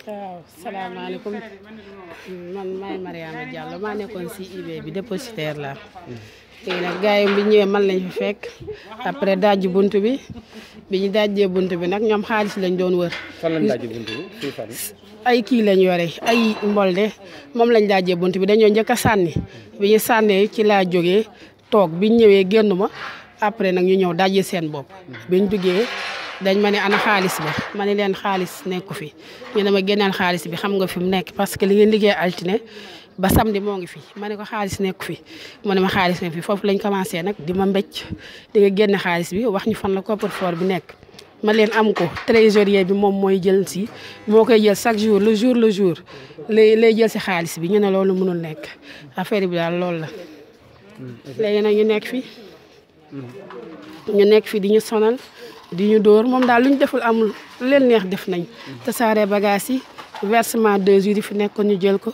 waaw salaamaaleykum man maay Mariama Diallo maa nekkoon si IB bi dépositaire la léegi nag gars yi bi ñëwee man lañ fi fekk après dajji bunt bi ñu dajjee bunt bi nag ñoom xaalis lañ doon wër. fan lañ dajji bunt bi fii fan. ay kii lañ yore ay mbolde moom lañ dajjee bunt bi dañoo njëkk a sànni bi ñu sànnee ci laa jógee toog bi ñu ñëwee génn ma après nag ñu ñëw dajji seen bopp bi ñu duggee. dañ ma ne ana xaalis ba ma ne leen xaalis nekku fi ñu ne ma génneel xaalis bi xam nga fi mu nekk parce que li ngeen liggéey altine ba samedi moo ngi fi ma ne ko xaalis nekku fi mu ne ma xaalis nekk fi foofu lañ commencé nag di ma mbécc di nga génne xaalis bi wax ñu fan la coffre-fort bi nekk ma leen am ko trésorier bi moom mooy jël si moo koy jël chaque jour le jour lay jël si xaalis bi ñu ne loolu mënul nekk affaire bi daal loolu la léegi nag ñu nekk fi di ñu sonal di ñu dóor moom daal lu ñu deful amul leen neex def nañ tasaare bagage yi versement 2 jours yi fi nekkoon ñu jël ko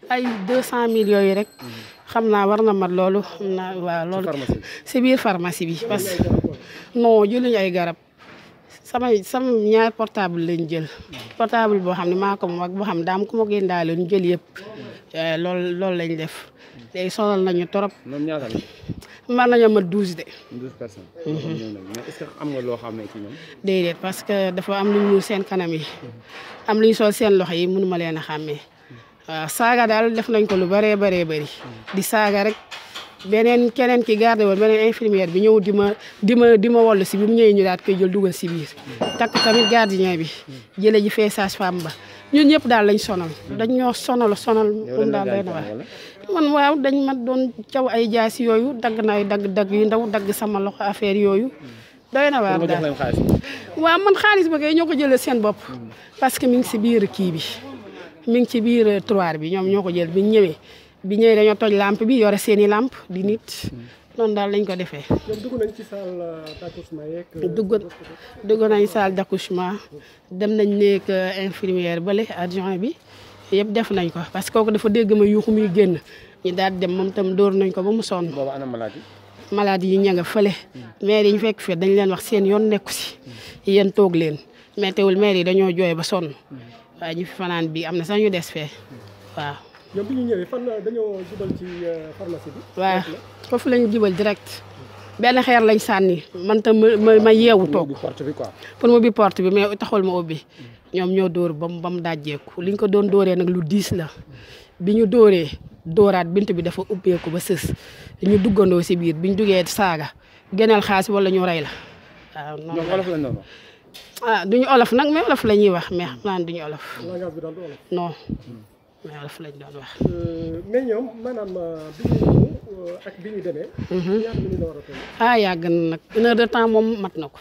ay 200 000 yooyu rek xam naa war na mat loolu xam naa waaw loolu si biir pharmacie bi parce que non jëluñu ay garab sama ñaar portable lañ jël portable boo xam ne maa ko moom ak boo xam ne daam ku ma génn daal ñu jël yëpp loolu lañ def léegi sonal nañu trop mën nañoo mat 12 de. 12 personnes. mais est-ce que am nga loo xam ne ci ñoom. déedéet parce que dafa am lu ñu seen kanam yi am lu ñu sol seen loxo yi mënuma leen a xàmmee waaw saaga daal def nañ ko lu bëree bëri di saaga rek keneen ki gardé woon beneen infirmière bi ñëw di ma wollu si bi mu ñëwee ñu daal koy jël dugal si biir. takk tamit gardien bi jële ji fee sage-femme ba ñun ñëpp daal lañ sonal dañ ñoo sonal moom daal doy na wax man waaw dañ ma doon caw ay jaasi yooyu dagg na ay dagg yu ndaw dagg sama loxo affaire yooyu doy na waar daal waaw man xaalis ba kay ñoo ko jëlee seen bopp parce que mi ngi si biir kii bi mi ngi ci biir tiroir bi ñoom ñoo ko jël bi ñëwee dañoo toj lampe bi yore seeni lampe di nit noonu daal lañ ko defee. ñoom dugg nañ ci salle d'accouchement yeeg. dugg nañ salle d'accouchement dem nañ nekk infirmière bële adjoint bi yëpp def nañ ko parce que kooku dafa dégg ma yuuxu muy génn ñu daal dem moom tam dóor nañ ko ba mu sonn. boobu ana malade yi. malade yi ña nga fële. maire yi ñu fekk fii dañ leen wax seen yoon nekku si yéen toog leen mais teewul maire yi dañoo jooy ba sonn waaye ñu fi fanaan bi am na sax ñu des fee waaw. ñoom bi ñu ñëwee fan dañoo jubal ci pharmacie bi. waaw foofu lañu jubal direct benn xeer lañ sànni man tam ma yeewu toog pour mu ubbi porte bi mais taxul ma ubbi ñoom ñoo dóor ba mu dajjeeku liñ ko doon dóoree nag lu diis la bi ñu dóoraat bint bi dafa ubbeeku ba sës ñu duggandoo si biir bi ñu duggee saaga génneel xaalis wala ñu rey la waaw. noonu ñoom olof lañ doon wax. ah duñu olof nag mais olof la ñuy wax mais xam naa ne duñu olof. langage bi daal du olof. non. mais olof lañ doon wax. mais ñoom maanaam bi ñu ñëw ak bi ñu demee. ñaata minutes la war a toll. yàgg na nag 1 heure de temps moom mat na ko.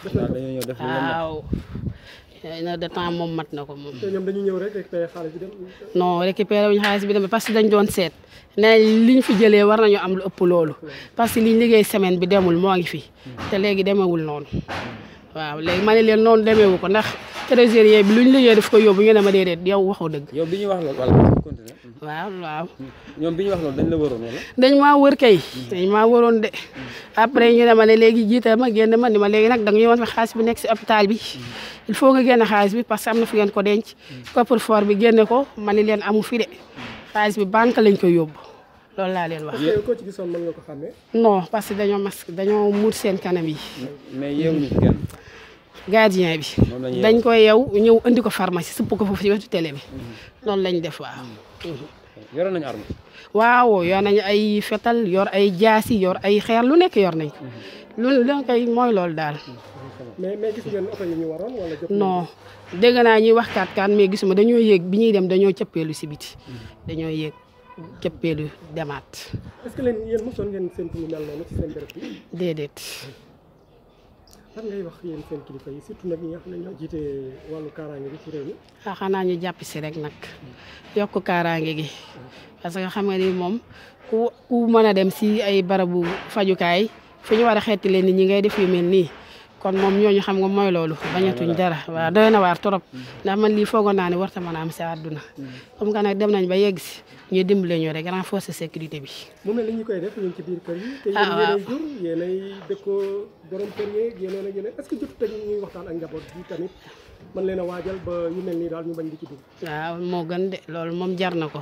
waaw 1 heure de temps moom mat na ko moom. te ñoom dañuy ñëw rek récupérer xaalis bi dem. non récupérer wuñ xaalis bi dem parce que dañ doon seet ne liñ fi jëlee war nañu am lu ëpp loolu parce que liñ liggéey semaine bi demul moo ngi fi te léegi demewul noonu waaw léegi ma ne leen noonu demeewu ko ndax trésorier bi luñ liggéey daf ko yóbbu ñu ne ma déedéet yow waxoo dëgg. yow bi ñu wax loolu wala continuer. waaw. ñoom bi ñu wax loolu dañ la waroon wala. dañ maa wër kay. dañ maa waroon de après ñu ne ma ne léegi jiital ma génn ma ni ma léegi nag da nga ñëwoon fi xaalis bi nekk si hôpital bi il faut nga génne xaalis bi parce que am na fi ngeen ko denc coffre-fort bi génne ko ma ne leen amu fi de xaalis bi banque lañ koy yóbbu loolu laa leen wax. yow ko ci gisoon mën nga ko xàmmee. non parce que dañoo masque dañoo muur seen kanam yi. mais yeewuñu kenn. gardien bi dañ ko yeew ñëw indi ko pharmacie sëpp ko foofu ci wetu télé bi loolu lañ def waaw. yoroon nañu arme. waaw yor nañu ay fetal yor ay jaasi yor ay xeer lu nekk yor nañ ko. lu koy mooy loolu daal. mais gis ngeen oto yi ñu waroon wala jot non dégg naa ñuy wax kat mais gisuma dañoo yéeg bi ñuy dem dañoo cëppeelu si biti dañoo yéeg cëppeelu demaat. est-ce que yéen mosoon ngeen séntu lu mel noonu ci seen béréb bi. déedéet. lan ngay wax yéen seen kilifa yi surtout nag ñi nga xam ne ñoo jiite wàllu kaaraange gi ci réew mi. xanaa ñu jàpp si rek nag yokk kaaraange gi parce que xam nga ni moom ku mën a dem si ay barabu fajukaay fu ñu war a xeeti leen nit ñi ngay def yu mel nii kon moom ñooñu xam nga mooy loolu bañatuñ dara waaw doy na waar trop ndax man lii foogoon naa ne warta mën a am si àdduna comme que nag dem nañ ba yegg si ñu dimbale ñu rek renforcer sécurité bi. mu mel ni ñu koy def ñu ngi ci biir kër yi. te yéenay jur yéenay dëkkoo borom kër yeeg yeneen ak yeneen est-ce que jotu ñuy waxtaan ak njaboot bi tamit. mën leen a waajal ba yu mel nii daal ñu bañ di ci dugg. waaw moo gën de loolu moom jar na ko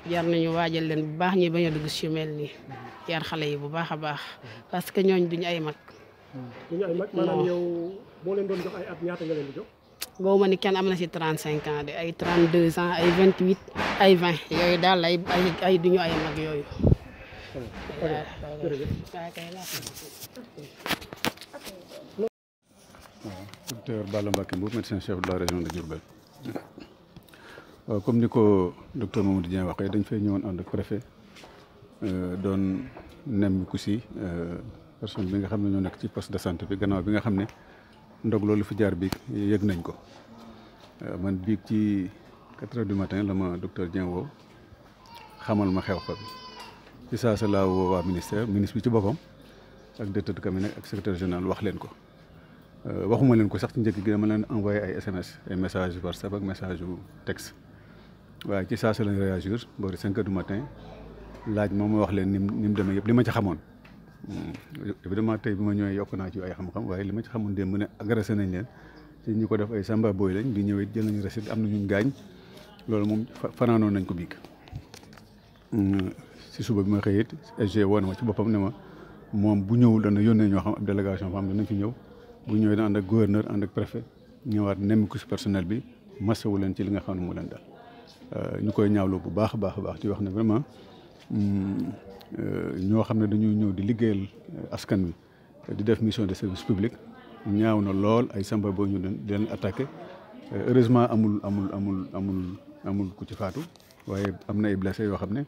jar nañu waajal leen bu baax ñi bañ a dugg si yu mel nii yar xale yi bu baax a baax parce que ñooñ duñu ay mag. duñu ay mag maanaam yow boo leen doon jox ay at ñaata nga leen di jox. boo ma ni kenn am na si 35 ans de ay 32 ans ay 28 ay 20 yooyu daal ay duñu ay mag yooyu. Docteur Balla Mbacké Mboup médecin chef de la région de Diourbel. Comme ni ko docteur Mamadou Dieng waxee dañ fay ñëwoon ànd ak préfet doon nemmiku si personne bi nga xam ne ñoo nekk ci poste de santé bi gannaaw bi nga xam ne ndog loolu fi jaar bi yëg nañ ko man biig ci 4 heures du matin la ma docteur Dieng woo xamal ma xew fa bi ci saa sa laa woo waa ministre bi ci boppam ak directeur de cabinet ak secrétaire général wax leen ko waxuma leen ko sax ci njëkk gi dama leen envoyé ay SMS ay message WhatsApp ak message yu texte waaye ci saa sa lañ réagir boori 5 heures du matin laaj moom ma wax leen ni mu demee yëpp li ma ci xamoon évidemment tey bi ma ñëwee yokk naa ci ay xam-xam waaye li ma ci xamoon démb ne agressé nañ leen ci ñi ko def ay samba boy lañ bi ñëwee jël nañu recette am na ñu gaañ loolu moom fanaanoon nañ ko biig si suba bi ma xëyee it SG woon ma ci boppam ne ma moom bu ñëwul dana yónnee ñoo xam ab délégation fa am danañ fi ñëw bu ñëwee dana ànd ak gouverneur ànd ak préfet ñëwaat nemmiku si personnel bi masawu leen ci li nga xam ne mu leen dal ñu koy ñaawloo bu baax a baax a baax di wax ne vraiment ñoo xam ne dañuy ñëw di liggéeyal askan wi di def mission de service public ñaaw na lool ay samba boo ñu di leen attaqué heureusement amul ku ci faatu waaye am na ay blessé yoo xam ne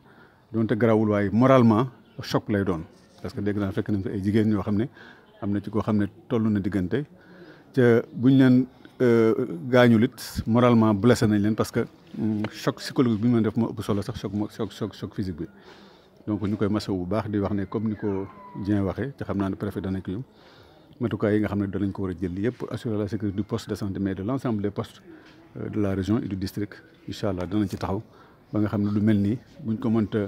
donte garawul waaye moralement choc lay doon parce que dégg naa fekk nañ fi ay jigéen ñoo xam ne am na ci koo xam ne toll na diggante ca buñ leen gaañul it moralement blessé nañ leen parce que choc psychologique bi ñu mën def moo ëpp solo sax choc physique bi donc ñu koy masawu bu baax di wax ne comme ni ko Dieng waxee te xam naa ne préfet dana ko yëm matukaay yi nga xam ne danañ ko war a jël yëpp pour assurer la sécurité du poste de santé mais de l' ensemble des postes de la région et du district incha allah danañ ci taxaw ba nga xam ne lu mel nii buñ ko mënta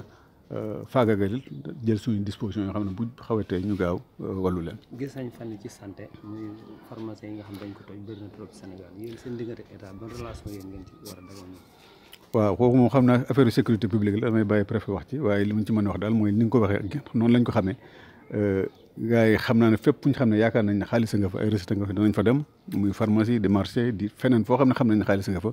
faagagal jël suñu disposition yoo xam ne bu xawatee ñu gaaw wallu leen. gis nañ fan ci santé muy pharmacie yi nga xam dañ ko toj bëri na trop Sénégal yéen seen diggante état ban relation yéen ngeen ci war a dagoon. waaw kooku moom xam naa affaire sécurité publique la damay bàyyi préfet wax ci waaye li mu ci mën a wax daal mooy ni nga ko waxee ak noonu lañ ko xamee gars yi xam naa ne fépp fu ñu xam ne yaakaar nañ ne xaalis nga fa ay recette nga fa danañ fa dem muy pharmacie de marché di feneen foo xam ne nañ ne xaalis nga fa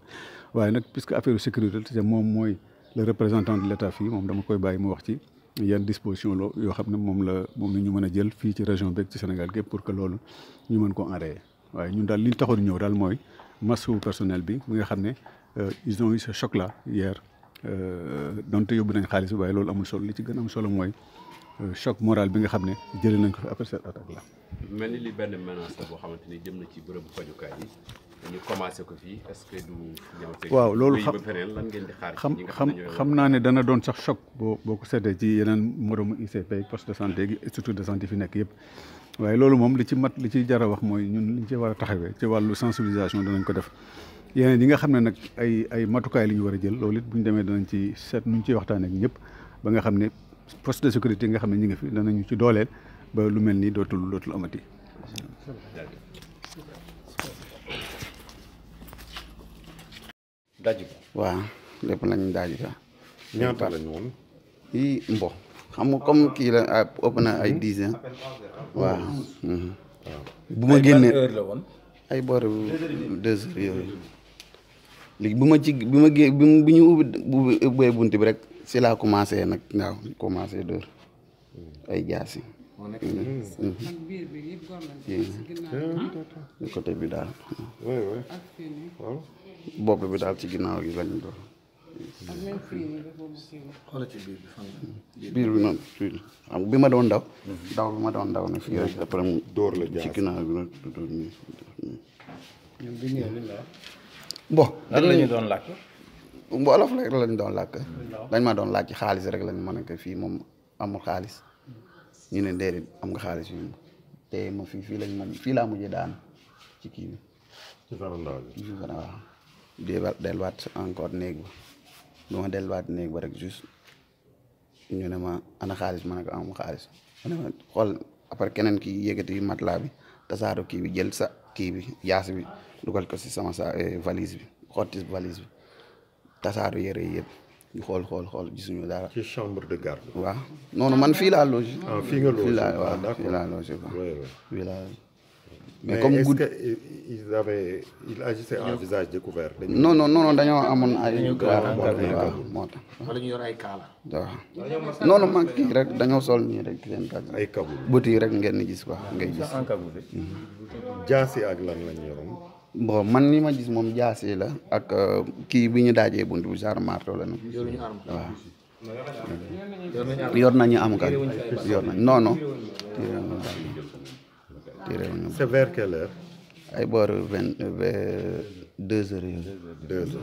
waaye nag puisque affaire sécurité te moom mooy le représentant de l' état fii moom dama koy bàyyi mu wax ci yan disposition la yoo xam ne moom la ñu mën a jël fii ci région beeg ci Sénégal gépp pour que loolu ñu mën ko enrayer waaye ñun daal li ñu taxoon ñëw daal mooy masu personnel bi nga xam ne ils ont eu ce choc là hier donte yóbbu nañ xaalis bi waaye loolu amul solo li ci gën am solo mooy choc moral bi nga xam ne jëlee nañ ko fi après cette attaque là. mel ni li benn menace la boo xamante ni jëm na ci bërëbu fajukaay yi ñu commencé ko fii est-ce que du ñëw. waaw loolu lan ngeen di xaar xam naa ne dana doon sax choc boo ko seetee ci yeneen moromu ICP poste de santé gi structure de santé fi nekk yëpp waaye loolu moom li ci jar a wax mooy ñun liñ ci war a taxawee ci wàllu sensibilisation danañ ko def. yeneen yi nga xam ne nag ay matukaay li ñu war a jël loolu it bu ñu demee danañ ci seet nu ñu ciy waxtaanee ak ñëpp ba nga xam ne poste de sécurité yi nga xam ne ñu ngi fi danañu ci dooleel ba lu mel nii dootul amati. daji waaw lépp lañ daji sax. ñaata lañ woon. yii mbo xam nga comme kii la ëpp na ay 10 ans. waaw. bu ma génnee heure la woon. ay boore 2 heures yooyu léegi bi ñu ubbee bunt bi rek si laa commencé nag waaw commencé dóor ay jaasi. côté bi daal. bopp bi daal ci ginnaaw gi lañ dóor. biir bi noonu xam bi ma doon daw. bi ma doon daw ne fii rek après mu dóor la jaasi ci ginnaaw bi nag dóor nii. ñoom bi ñëw li la bon lan la ñu doon làkk. wolof rek lañ doon làkk. dañ ma doon laaj ci xaalis rek lañ mën a ko fii moom amul xaalis ñu ne déedéet am nga xaalis yu te ma fii lañ moom fii laa mujjee daan ci kii bi. ci farandaaw bi. waaw di delluwaat encore néeg ba bi ma delluwaat néeg ba rek juste ñu ne ma ana xaalis ma ne ko amul xaalis ma ne ma xool après keneen ki yëkkati matelas bi tasaaro kii bi jël sa kii bi jaas bi dugal ko si sama valise bi xotti valise bi tasaaru yére yi yëpp ñu xool gisuñu dara. ci chambre de garde. waaw noonu man fii laa logé. fii nga logé fii laa logé quoi. fii laa mais comme est-ce que il agissait à visage découvert. non dañoo amoon ay. waaw moo tax. wala ñu yor ay kaala. waaw noonu man kii rek dañoo sol nii rek seen kàddu. ay kabul bët yi rek ngeen di gis quoi ngay gis. jaasi ak lan lañ yoroon. bon man ni ma gis moom jaasi la ak kii bi ñu daajee bunt bi genre marteau la. yoruñu arme. waaw yor nañu am kan yor nañ non. c'est vers quelle heure. ay boor 2 heures yooyu. 2 heures.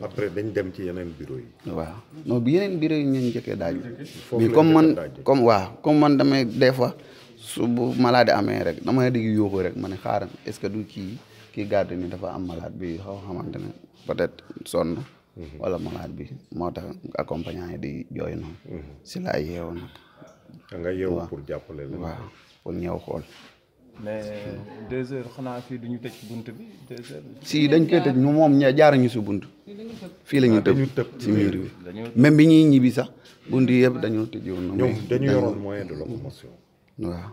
après dañ dem ci yeneen bureau yi. waaw non bi yeneen bureau yi ñu njëkkee daaj. foofu mais comme man damay des fois su bu malade amee rek damay digg yuuxu rek ma ne xaaral est-ce que du kii garde ni dafa am malade bi xamante ne peut-être sonn. wala malade bi moo tax accompagnant yi di jooy noonu. si laa yeewu nag. da nga yeewu pour jàppale la. waaw pour ñëw xool. mais 2 heures xanaa fii duñu tëj bunt bi 2 heures. si dañ koy tëj ñu moom jaaruñu si bunt. fii la ñuy tëb si miir bi même bi ñuy ñibbi sax bunt yi yëpp dañoo tëjoon. ñoom dañu yoroon moyen de locomotion. waaw.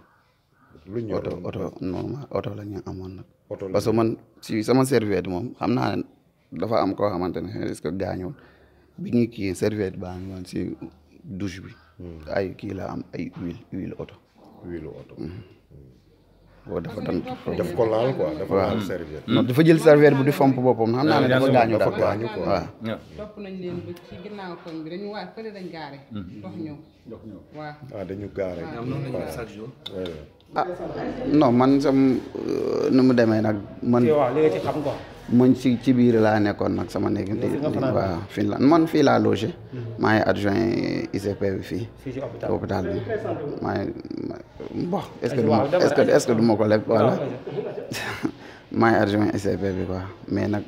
lu ñu yoroon oto normal oto la ñu amoon nag. parce que man si sama serviette moom xam naa ne dafa am koo xamante ne est-ce que gaañoon bi ñuy kii serviette baa ngi woon si douche bi. ay kii la am ay huile oto. huile oto. boo dafa dan daf ko laal quoi dafa laal serviette. non dafa jël serviette bu di fomp boppam xam naa ne dafa gaañu daal waaw. topp nañ leen ba ci ginnaaw koñ bi dañu waay fële dañ gaare. dox ñëw waaw. dañu gaare. chaque jour. non man sam nu mu demee nag man. waaw li nga ci xam quoi. man ci biir laa nekkoon nag sama néeg waaw Finlande man fii laa logé maa ngi adjoint ICP bi fii hôpital bi maa ngi bon est-ce que du ma ko leb voilà maa ngi adjoint ICP bi quoi mais nag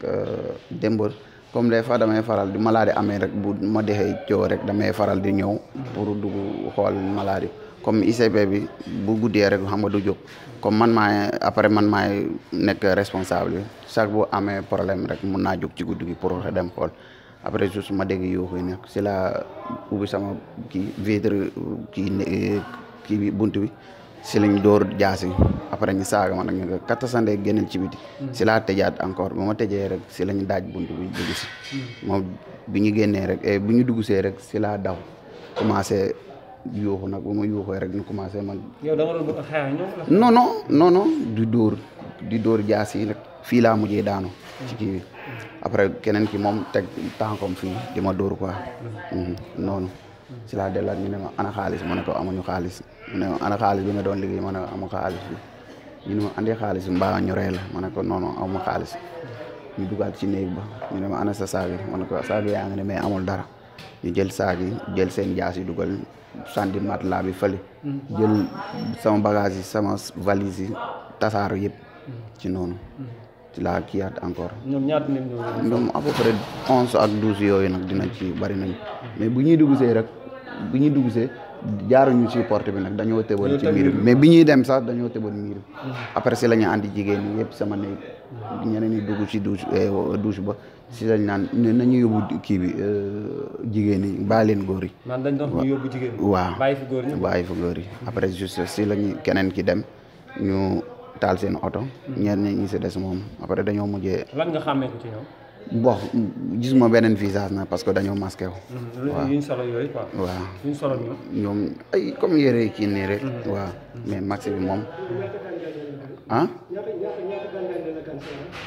démb comme des fois damay faral di maladie amee rek bu ma dexee coow rek damay faral di ñëw pour dugg xool maladie comme ICP bi bu guddee rek xam nga du jóg comme man maay nekk responsable bi chaque bu amee problème rek mun naa jóg ci guddi gi pour dem xool après juste ma dégg yoo koy nekk si la ubbi sama vitre kii bi bunt bi si lañ dóor jaasi après ñu saaga ma nag ñu ko kattasande génneel ci biti si laa tëjaat encore ba ma tëjee rek si lañ daaj bunt bi dugg si moom bi ñu génnee rek bi ñu dugg see rek si laa daw commencé yuuxu nag ba ma yuuxoo rek ñu commencé man. yow da nga doon bëgg a xeex ñoom. non di dóor jaas yi nag fii laa mujjee daanu. ci kii bi après keneen ki moom teg tànkom fii di ma dóor quoi. noonu si laa dellaat ñu ne ma ana xaalis ma ne ko amuñu xaalis mu ne ma ana xaalis bi nga doon liggéey ma ne ko amu xaalis bi ñu ne ma andi xaalis bi mbaa ñu rey la ma ne ko non amu xaalis ñu dugaat ci néeg ba ñu ne ma ana sa saag yi ma ne ko saag yaa ngi ne mais amul dara ñu jël saag yi jël seen jaas yi dugal. sandi matelas bi fële jël sama bagage yi sama valise yi tasaaru yëpp ci noonu ci laa kiyaat encore ñoom ñaata nit ñoom à peu près 11 ak 12 yooyu nag dina ci bari nañ mais bu ñuy dugg see jaaruñu ci porte bi nag dañoo tëboon ci miir bi mais bi ñuy dem sax dañoo tëboon miir bi après si la ñu andi jigéen ñi yëpp sama néeg ñeneen ñi dugg ci douche ba si lañ naan nañu yóbbu kii bi jigéen ñi bàyyi leen góor yi. man dañ doon yóbbu jigéen ñi. waaw bàyyi fi góor yi après juste si lañu keneen ki dem ñu taal seen oto. ñenn ñi si des moom après dañoo mujjee. lan nga xàmmee ko ci ñoom. bon gisuma beneen visage na parce que dañoo masqué wu. waaw yuñ solo yooyu quoi. waaw yuñ solo ñoom ay comme yére kii nii rek. waaw mais max bi moom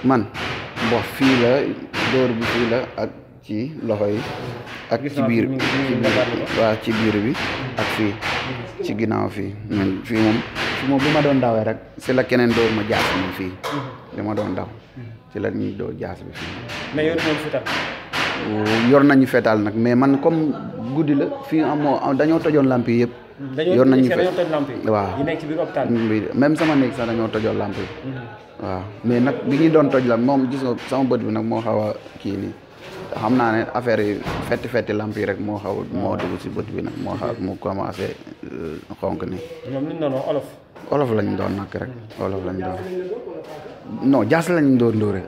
man bon fii la dóor bi fii la ak ci loxo yi ak ci biir waaw ci biir bi ak fii ci ginnaaw fii fii moom bi ma doon dawee rek si la keneen dóor ma jaas mi fii bi ma doon daw ci la ñuy dóor jaas bi fii mais yor nañu fetal nag mais man comme guddi la fii dañoo tojoon lamp yi yëpp yor nañu waaw même sama néeg sax dañoo tojoon lamp yi waaw mais nag bi ñuy doon toj la moom gis nga sama bët bi nag moo xaw a kii nii xam naa ne affaire yi fetti lamp yi rek moo dugg si bët bi nag moo xaw mu commencé xonk ni ñoom li ñu doon wax olof. olof lañ doon nag rek olof lañ doon non jaas lañ doon dóore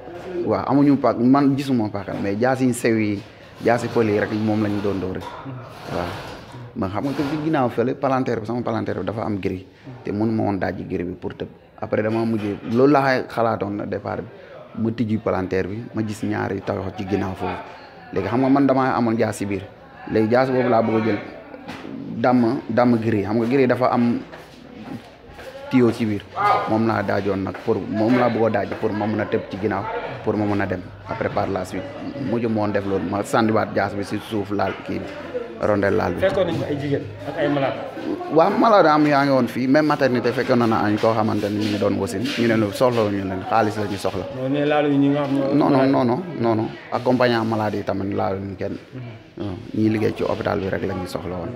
waaw amuñu paak man gisuma paakal mais jaas yi sew yi jaasi pël yi rek moom lañ doon dóore waaw ma xam nga ci ginnaaw fële palanteer bi sama palanteer bi dafa am gris te mënu ma woon dajji gris bi pour tëb après dama mujjee loolu laa xalaatoon na départ bi ma tijji palanteer bi ma gis ñaari taxaw ci ginnaaw foofu léegi xam nga man damaa amoon jaas si biir léegi jaas boobu laa bëgg a jël damm gris xam nga gris dafa am tuyau ci biir moom laa daajoon nag pour moom laa bëgg a daaj pour ma mën a tëb ci ginnaaw pour ma mën a dem après par la suite mujj moon def loolu ma sànniwaat jaas bi si suuf laal kii bi rondel laal bi. fekkoon nañu ay jigéen ak ay malade. waaw malade am yaa ngi woon fii même maternité fekkoon na añ koo xamante ni ñu ngi doon wasin ñu ne soxla ñu leen xaalis la ñu soxla. mais laaluñu ñi nga xam non accompagnant malade yi tamit laaluñu kenn. ñi liggéey ci hôpital bi rek la ñu soxla woon.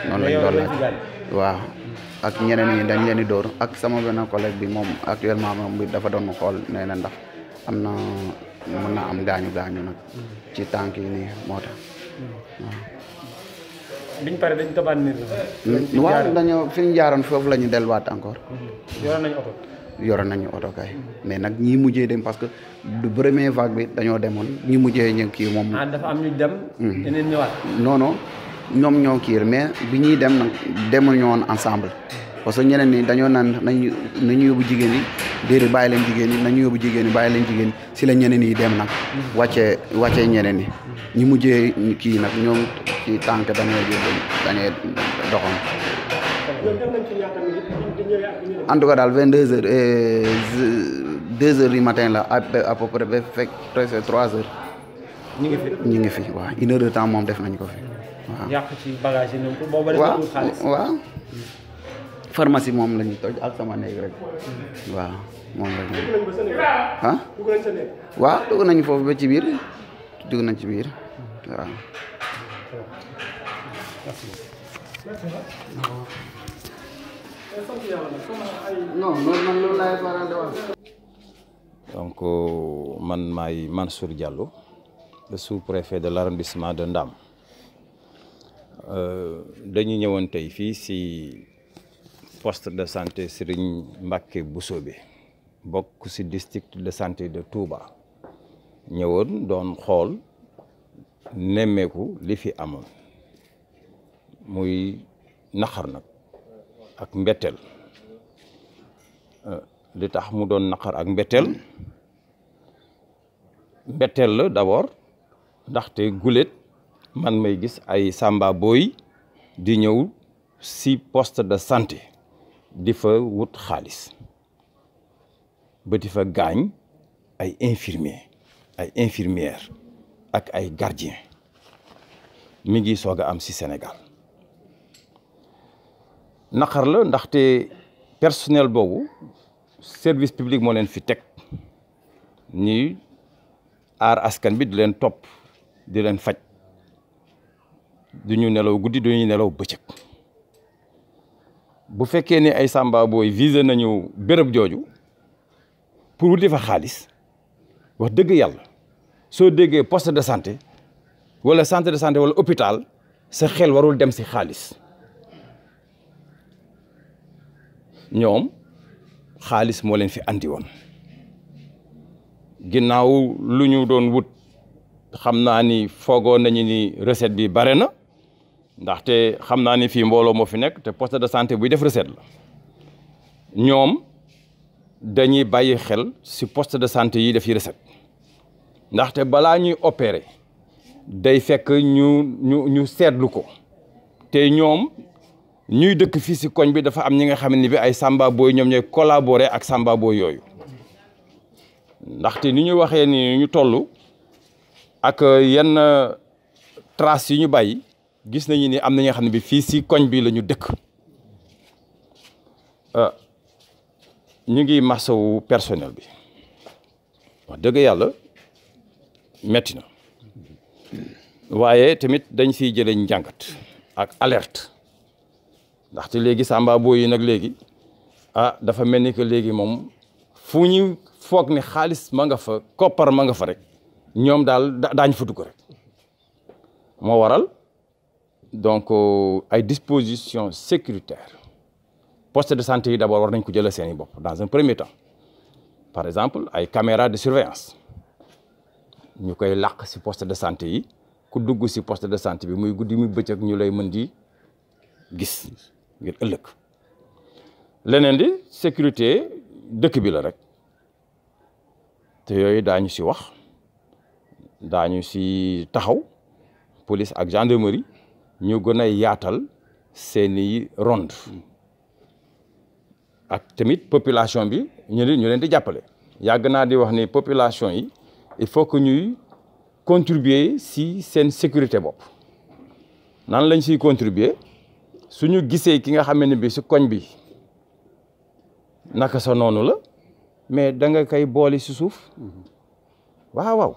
noonu lañ doon laaj waaw. ak ñeneen ñi dañ leen di dóor ak sama benn collègue bi moom actuellement moom bi dafa doon xool nee na ndax am na mën na am gaañu nag ci tànk yi nii moo tax waaw. biñ pare dañ tabaat nit la. waaw dañoo fi ñu jaaroon foofu la ñu delluwaat encore. yoroon nañu oto. kay mais nag ñi mujjee dem parce que du première vague bi dañoo demoon ñi mujjee ñu kii moom. dafa am ñu dem. yeneen ñëwaat. non ñoom ñoo kii mais bi ñuy dem nag demuñu woon ensemble parce que ñeneen ñi dañoo naan nañu yóbbu jigéen ñi déedéet bàyyi leen jigéen ñi nañu yóbbu jigéen ñi bàyyi leen jigéen ñi si la ñeneen yi dem nag wàccee ñeneen ñi ñi mujjee kii nag ñoom ci tànk dañuy doxoon. en tout cas daal 22 heures 2 heures du matin la à peu près ba fekk presque 3 heures. ñu ngi fi waaw 1 heure de temps moom def nañ ko fi. waaw yàq ci bagage yi ñoom boobu dafa wut xaalis. waaw pharmacie moom la ñu toj ak sama néeg rek waaw moom la ñu. ah waaw dugg nañu foofu ba ci biir dugg nañ ci biir waaw. donc man maay Mansour Diallo le sous-préfet de l'arrondissement de Ndam. dañu ñëwoon tey fii ci poste de santé Serigne Mbacké Bousso bi bokk ci district de santé de Touba ñëwoon doon xool nemmeeku li fi amoon muy naqar nag ak mbetteel li tax mu doon naqar ak mbetteel la d'abord ndaxte gulet man may gis ay samba boy di ñëw ci poste de santé di fa wut xaalis ba di fa gaañ ay infirmier ay infirmières ak ay gardien mi ngi soog a am ci Sénégal naqar la ndaxte personnel boobu service public moo leen fi teg ñi aar askan bi di leen topp di leen faj du ñu nelaw guddi du ñu nelaw bëccëg bu fekkee ne ay samba booy visé nañu béréb jooju pour wuti fa xaalis wax dëgg yàlla soo déggee poste de santé wala centre de santé wala hôpital sa xel warul dem ci xaalis ñoom xaalis moo leen fi andi woon ginnaaw lu ñu doon wut xam naa ni foogoo nañu ni recette bi bare na ndaxte xam naa ni fii mbooloo moo fi nekk te poste de santé buy def recette la ñoom dañuy bàyyi xel ci poste de santé yi def yi recette ndaxte balaa ñuy opérer day fekk ñu seetlu ko te ñoom ñuy dëkk fii ci koñ bi dafa am ñi nga xam ne bi ay samba boy ñoom ñooy collaborer ak samba boy yooyu ndaxte ni ñu waxee ni ñu toll ak yenn traces yi ñu bàyyi gis nañu ni am na ñi nga xam ne bi fii ci koñ bi la ñu dëkk ñu ngi masawu personnel bi wax dëgg yàlla metti na waaye tamit dañ fiy jëlee njàngat ak alerte ndaxte léegi samba boy yi nag léegi dafa mel ni que léegi moom fu ñu foog ne xaalis ma nga fa koppar ma nga fa rek ñoom daal daañ fa dugg rek moo waral donc ay dispositions sécuritaires poste de santé yi d'abord war nañ ko jëlee seen i bopp dans un premier temps par exemple ay caméras de surveillance ñu koy làq ci poste de santé yi ku dugg ci poste de santé bi muy guddi muy bëccëg ñu lay mën di gis ngir ëllëg leneen di sécurité dëkk bi la rek te yooyu daañu ci wax daañu ci taxaw police ak gendarmerie ñu gën a yaatal seeni ronde ak tamit population bi ñu leen di jàppale yàgg naa di wax ni population yi il faut que ñuy contribuer ci seen sécurité bopp nan lañ ciy contribuer suñu gisee ki nga xam ne bi ci koñ bi naka sa noonu la mais da nga koy boole ci suuf waaw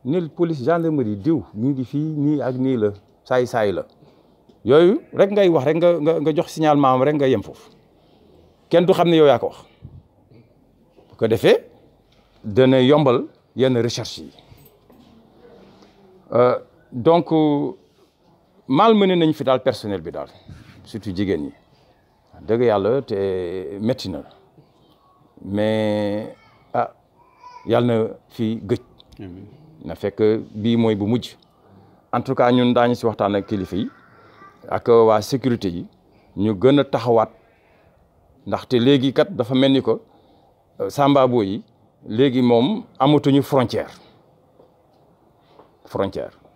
nil police gendarmerie diw ñu ngi fii nii ak nii la saay la yooyu rek ngay wax rek nga jox signalement am rek nga yem foofu kenn du xam ne yow yaa ko wax bu ko defee dana yombal yenn recherche yi donc malmené nañ fi daal personnel bi daal surtout jigéen ñi dëgg yàlla te métti na mais yàlla na fi gëj na fekk bii mooy bu mujj en tout cas ñun daañu ci waxtaan ak kilifa yi ak waa sécurité yi ñu gën a taxawaat ndaxte léegi kat dafa mel ni ko sambabo yi léegi moom amatuñu frontière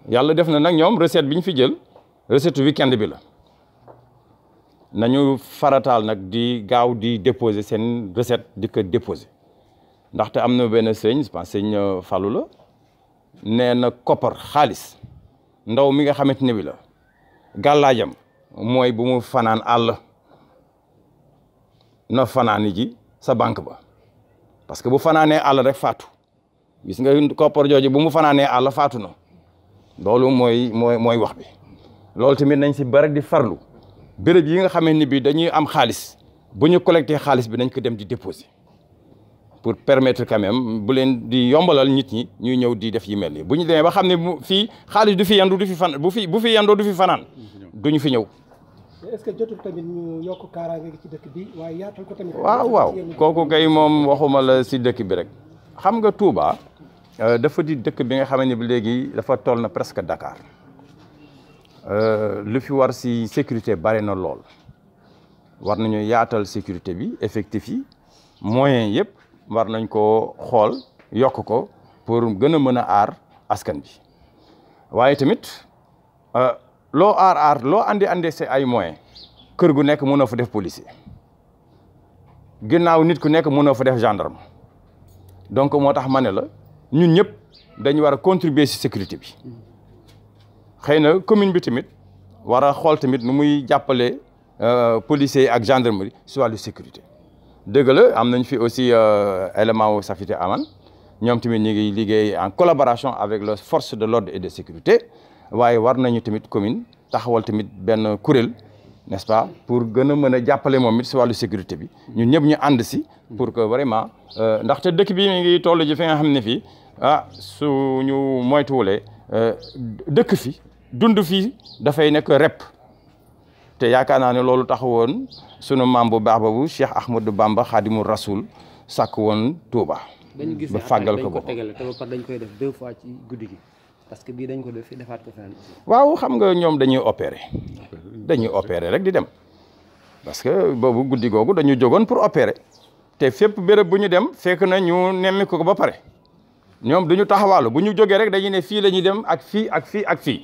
yàlla def na nag ñoom recette bi ñu fi jël recette week-end bi la nañu farataal nag di gaaw di déposer seen recette di ko déposer ndaxte am na benn sëñ je pense sëñ Fallou la nee na koppar xaalis ndaw mi nga xamante ne bi la gàllaajam mooy bu mu fanaan àll na fanaani ji sa banque ba parce que bu fanaanee àll rek faatu gis nga koppar jooju bu mu fanaanee àll faatu na loolu mooy wax bi loolu tamit nañ si bari di farlu béréb yi nga xamante ni bi dañuy am xaalis bu ñu collecté xaalis bi nañ ko dem di déposer pour permettre quand même bu leen di yombalal nit ñi ñuy ñëw di def yi mel nii bu ñu demee ba xam ne fii xaalis du fi yandu du fi fan bu fi yandoo du fi fanaan duñu fi ñëw. est-ce que jotul tamit ñu yokk kaaraange gi ci dëkk bi waaye yaatal ko tamit. waaw kooku kay moom waxuma la si dëkk bi rek xam nga Touba dafa di dëkk bi nga xam ne bi léegi dafa toll na presque Dakar lu fi war si sécurité bari na lool war nañu yaatal sécurité bi effectif yi moyens yëpp. war nañ ko xool yokk ko pour gën a mën a aar askan bi waaye tamit loo aar loo andi si ay moyens kër gu nekk mënoo fa def policier ginnaaw nit ku nekk mënoo fa def gendarme donc moo tax ma ne la ñun ñëpp dañu war a contribuer si sécurité bi xëy na commune bi tamit war a xool tamit nu muy jàppale policiers ak gendarmerie si wàllu sécurité. dëgg la am nañ fi aussi élément wu Safité Aman ñoom tamit ñu ngi liggéey en collaboration avec les forces de l'ordre et de sécurité waaye war nañu tamit commune taxawal tamit benn kuréel n'est-ce pas pour gën a mën a jàppale moom it si wàllu sécurité bi ñun ñëpp ñu ànd si pour que vraiment ndaxte dëkk bi mi ngi toll ji fi nga xam ne fii suñu moytuwulee dëkk fi dund fii dafay nekk rep te yaakaar naa ne loolu taxawoon sunu maam bu baax boobu Cheikh Ahmadou Bamba Khadimou Rasoul sàkk woon Touba. ba fàggal ko boppam te ba pare dañ koy def 2 fois ci guddi gi parce que bii dañ ko def defaat ko feneen. waaw xam nga ñoom dañuy opérer rek di dem parce que boobu guddi googu dañu jógoon pour opérer te fépp béréb bu ñu dem fekk na ñu nemmi ko ba pare ñoom duñu taxawaalu bu ñu jógee rek dañuy ne fii la ñuy dem ak fii ak fii ak fii.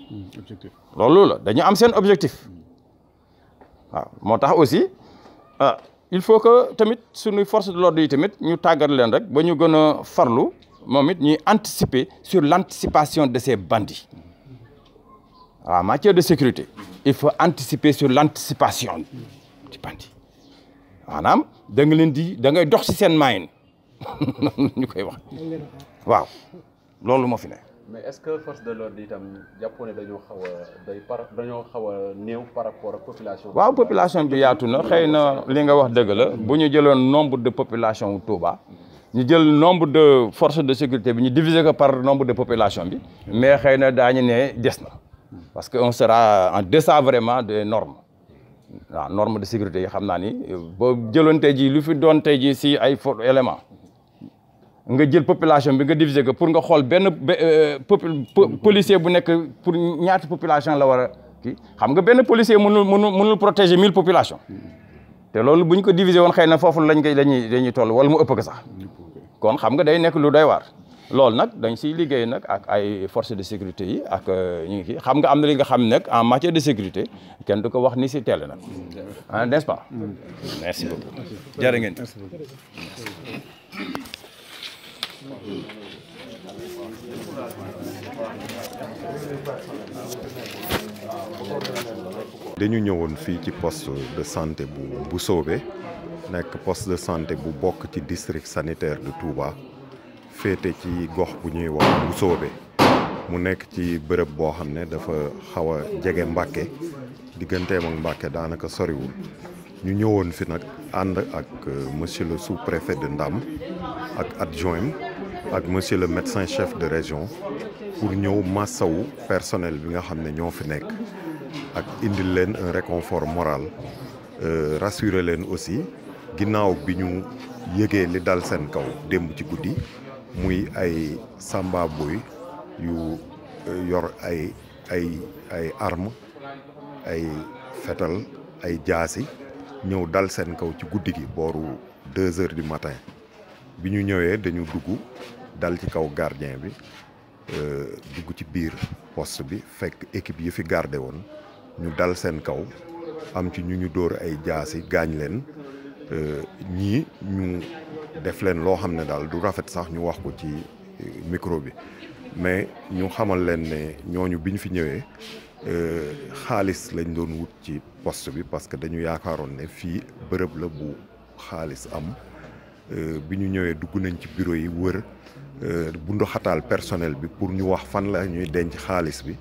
loolu la dañu am seen objectif. waaw moo tax aussi il faut que tamit suñu force de l'ordre yi tamit ñu tàggat leen rek ba ñu gën a farlu moom it ñuy anticiper sur l'anticipation de ces bandits en matière de sécurité il faut anticiper sur l'anticipation des bandits maanaam da nga leen di da ngay dox ci seen maayin ñu koy wax waaw loolu moo fi ne. mais est-ce que force de l'ordre itam jàppoo ne dañoo xaw a néew par rapport ak population. waaw population bi yaatu na xëy na li nga wax dëgg la bu ñu jëloon nombre de population wu Touba ñu jël nombre de forces de sécurité bi ñu diviser ko par nombre de population bi mais xëy na daañu ne des na parce que on sera en deçà vraiment des normes waaw norme de sécurité yi xam naa ni boo jëloon tey jii lu fi doon tey jii si ay éléments nga jël population bi nga diviser ko pour nga xool benn policier bu nekk pour ñaata population la war a kii xam nga benn policier mënul protéger 1000 populations te loolu bu ñu ko diviser woon xëy na foofu dañuy toll wala mu ëpp ko sax kon xam nga day nekk lu doy waar loolu nag dañ siy liggéey nag ak ay forces de sécurité yi ak ñu ngi kii xam nga am na li nga xam ne nag en matière de sécurité kenn du ko wax ni si teel nag ah n'est-ce pas. merci beaucoup jërë ngeen. dañu ñëwoon fii ci poste de santé bu Sobe nekk poste de santé bu bokk ci district sanitaire de Touba féete ci gox bu ñuy wax bu Sobe mu nekk ci bërëb boo xam ne dafa xaw a jege Mbàkke digganteem ak Mbàkke daanaka soriwul ñu ñëwoon fi nag ànd ak monsieur le sous-préfet de Ndam ak adjoint ak monsieur le médecin chef de région pour ñëw massawu personnel bi nga xam ne ñoo fi nekk ak indil leen un réconfort moral rassurer leen aussi ginnaaw bi ñu yëgee li dal seen kaw démb ci guddi muy ay samba boy yu yor ay arme ay fetal ay jaasi ñëw dal seen kaw ci guddi gi booru 2 heures du matin bi ñu ñëwee dañu dugg dal ci kaw gardien bi dugg ci biir poste bi fekk équipe yi fi gardé woon ñu dal seen kaw am ci ñu dóor ay jaasi gaañ leen ñii ñu def leen loo xam ne daal du rafet sax ñu wax ko ci micro bi mais ñu xamal leen ne ñooñu bi ñu fi ñëwee xaalis lañ doon wut ci poste bi parce que dañu yaakaaroon ne fii bërëb la bu xaalis am bi ñu ñëwee dugg nañ ci bureau yi wër bundu xataal personnel bi pour ñu wax fan la ñuy denc xaalis bi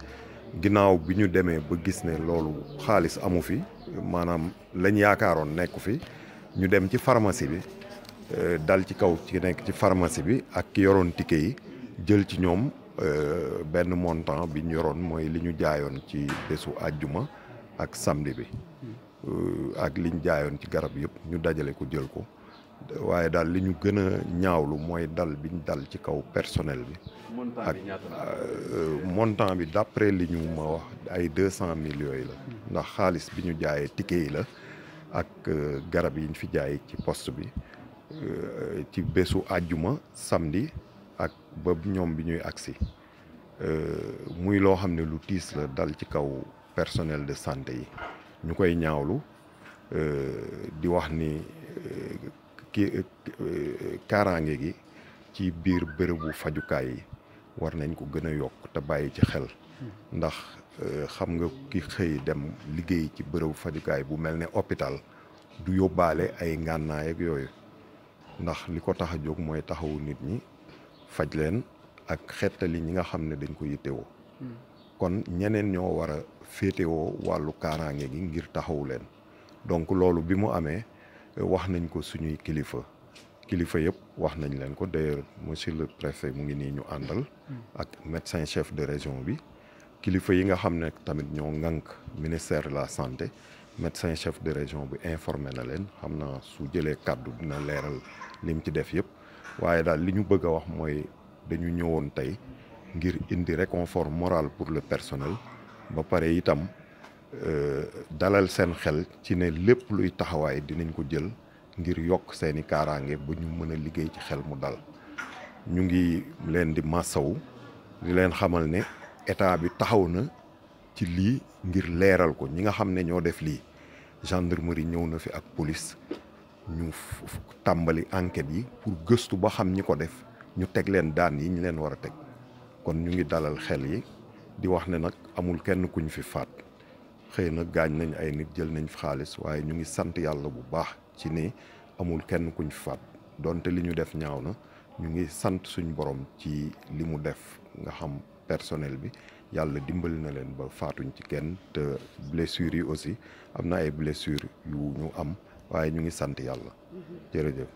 ginnaaw bi ñu demee ba gis ne loolu xaalis amu fi maanaam lañ yaakaaroon nekku fi ñu dem ci pharmacie bi dal ci kaw ci nekk ci pharmacie bi ak ki yoroon ticket yi jël ci ñoom benn montant bi ñu yoroon mooy li ñu jaayoon ci bésu àjjuma ak samedi bi ak li ñu jaayoon ci garab yëpp ñu dajale ko jël ko waaye daal li ñu gën a ñaawlu mooy dal bi ñu dal ci kaw personnel bi ak montant bi d'après li ñu ma wax ay 200 000 yooyu la ndax xaalis bi ñu jaayee ticket yi la ak garab yi ñu fi jaay ci poste bi ci bésu àjjuma samedi ak ba ñoom bi ñuy agsi muy loo xam ne lu tiis la dal ci kaw personnel de santé yi ñu koy ñaawlu di wax ni kaaraange gi ci biir bërëbu fajukaay yi war nañ ko gën a yokk te bàyyi ci xel ndax xam nga ki xëy dem liggéey ci bërëbu fajukaay bu mel ne hôpital du yóbbaale ay ngànnaay ak yooyu ndax li ko tax a jóg mooy taxawu nit ñi faj leen ak xettali ñi nga xam ne dañ ko yittewoo kon ñeneen ñoo war a féetewoo wàllu kaaraange gi ngir taxawu leen donc loolu bi mu amee wax nañ ko suñuy kilifa yëpp wax nañ leen ko d'ailleurs monsieur le préfet mu ngi nii ñu àndal ak médecin chef de région bi kilifa yi nga xam ne tamit ñoo ŋànk ministère de la santé médecin chef de région bi informé na leen xam naa su jëlee kàddu dina leeral lim ci def yëpp waaye daal li ñu bëgg a wax mooy dañu ñëwoon tey ngir indi réconfort moral pour le personnel ba pare itam dalal seen xel ci ne lépp luy taxawaay dinañ ko jël ngir yokk seeni kaaraange ba ñu mën a liggéey ci xel mu dal ñu ngi leen di massawu di leen xamal ne état bi taxaw na ci lii ngir leeral ko ñi nga xam ne ñoo def lii gendarmerie ñëw na fi ak police ñu tàmbali enquête yi pour gëstu ba xam ñi ko def ñu teg leen daan yi ñu leen war a teg kon ñu ngi dalal xel yi di wax ne nag amul kenn kuñ fi faat xëy na gaañ nañ ay nit jël nañ fi xaalis waaye ñu ngi sant yàlla bu baax ci ne amul kenn kuñ fi faat donte li ñu def ñaaw na ñu ngi sant suñ borom ci li mu def nga xam personnel bi yàlla dimbali na leen ba faatuñ ci kenn te blessures yi aussi am na ay blessures yu ñu am waaye ñu ngi sant yàlla jërëjëf.